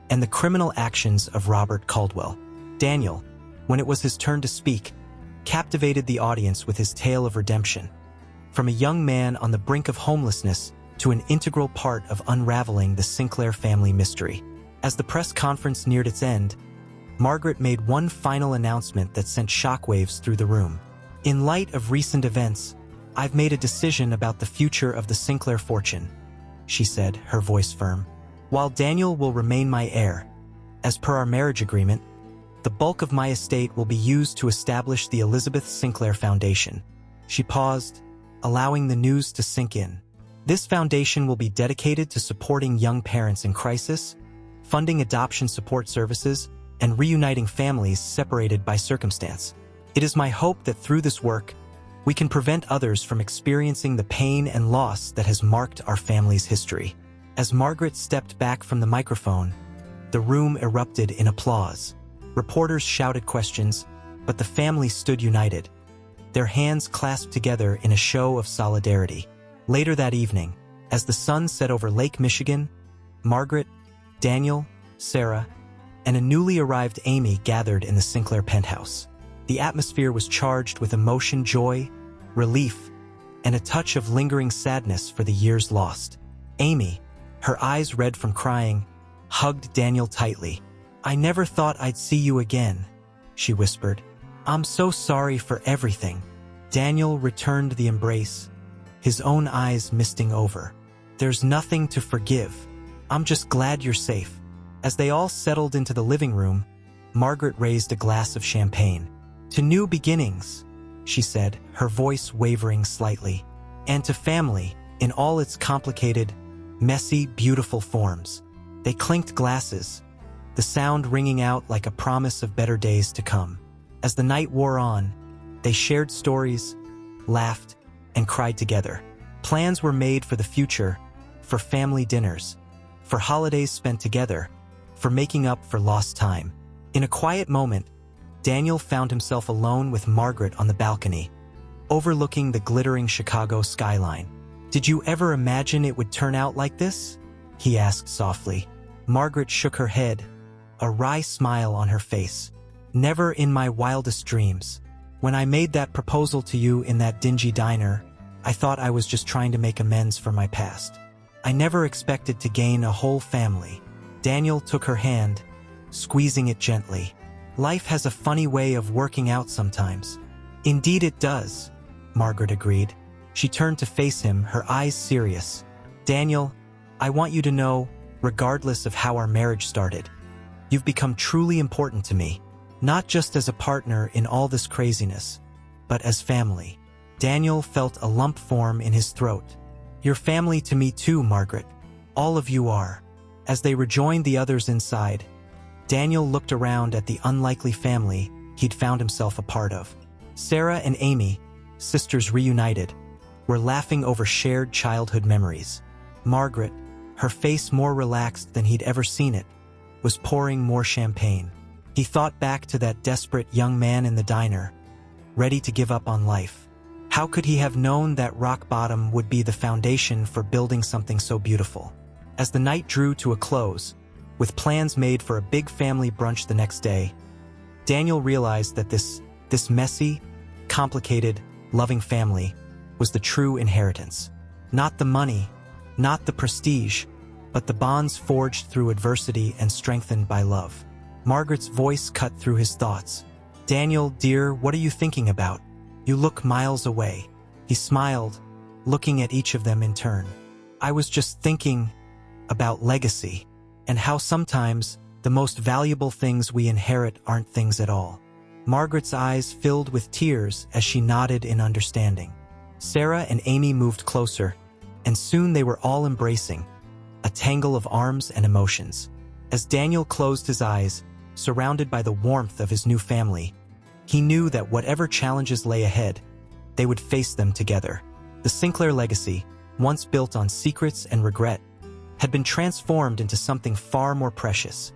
and the criminal actions of Robert Caldwell. Daniel, when it was his turn to speak, captivated the audience with his tale of redemption. From a young man on the brink of homelessness to an integral part of unraveling the Sinclair family mystery. As the press conference neared its end, Margaret made one final announcement that sent shockwaves through the room. In light of recent events, I've made a decision about the future of the Sinclair fortune, she said, her voice firm. While Daniel will remain my heir, as per our marriage agreement, the bulk of my estate will be used to establish the Elizabeth Sinclair Foundation. She paused, allowing the news to sink in. This foundation will be dedicated to supporting young parents in crisis, funding adoption support services, and reuniting families separated by circumstance. It is my hope that through this work, we can prevent others from experiencing the pain and loss that has marked our family's history. As Margaret stepped back from the microphone, the room erupted in applause. Reporters shouted questions, but the family stood united, their hands clasped together in a show of solidarity. Later that evening, as the sun set over Lake Michigan, Margaret, Daniel, Sarah, and a newly arrived Amy gathered in the Sinclair penthouse. The atmosphere was charged with emotion, joy, relief, and a touch of lingering sadness for the years lost. Amy, her eyes red from crying, hugged Daniel tightly. "I never thought I'd see you again," she whispered. "I'm so sorry for everything." Daniel returned the embrace, his own eyes misting over. "There's nothing to forgive. I'm just glad you're safe." As they all settled into the living room, Margaret raised a glass of champagne. "To new beginnings," she said, her voice wavering slightly, "and to family in all its complicated, messy, beautiful forms." They clinked glasses, the sound ringing out like a promise of better days to come. As the night wore on, they shared stories, laughed, and cried together. Plans were made for the future, for family dinners, for holidays spent together, for making up for lost time. In a quiet moment, Daniel found himself alone with Margaret on the balcony, overlooking the glittering Chicago skyline. "Did you ever imagine it would turn out like this?" he asked softly. Margaret shook her head, a wry smile on her face. "Never in my wildest dreams. When I made that proposal to you in that dingy diner, I thought I was just trying to make amends for my past. I never expected to gain a whole family." Daniel took her hand, squeezing it gently. "Life has a funny way of working out sometimes." "Indeed it does," Margaret agreed. She turned to face him, her eyes serious. "Daniel, I want you to know, regardless of how our marriage started, you've become truly important to me, not just as a partner in all this craziness, but as family." Daniel felt a lump form in his throat. "You're family to me too, Margaret. All of you are." As they rejoined the others inside, Daniel looked around at the unlikely family he'd found himself a part of. Sarah and Amy, sisters reunited, were laughing over shared childhood memories. Margaret, her face more relaxed than he'd ever seen it, was pouring more champagne. He thought back to that desperate young man in the diner, ready to give up on life. How could he have known that rock bottom would be the foundation for building something so beautiful? As the night drew to a close, with plans made for a big family brunch the next day, Daniel realized that this messy, complicated, loving family was the true inheritance. Not the money, not the prestige, but the bonds forged through adversity and strengthened by love. Margaret's voice cut through his thoughts. "Daniel, dear, what are you thinking about? You look miles away." He smiled, looking at each of them in turn. "I was just thinking about legacy, and how sometimes the most valuable things we inherit aren't things at all." Margaret's eyes filled with tears as she nodded in understanding. Sarah and Amy moved closer, and soon they were all embracing, a tangle of arms and emotions. As Daniel closed his eyes, surrounded by the warmth of his new family, he knew that whatever challenges lay ahead, they would face them together. The Sinclair legacy, once built on secrets and regret, had been transformed into something far more precious,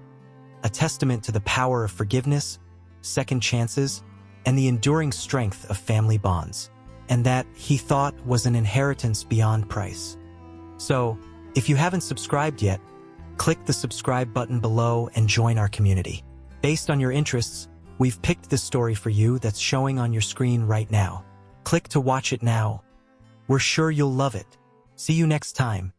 a testament to the power of forgiveness, second chances, and the enduring strength of family bonds, and that, he thought, was an inheritance beyond price. So, if you haven't subscribed yet, click the subscribe button below and join our community. Based on your interests, we've picked this story for you that's showing on your screen right now. Click to watch it now. We're sure you'll love it. See you next time.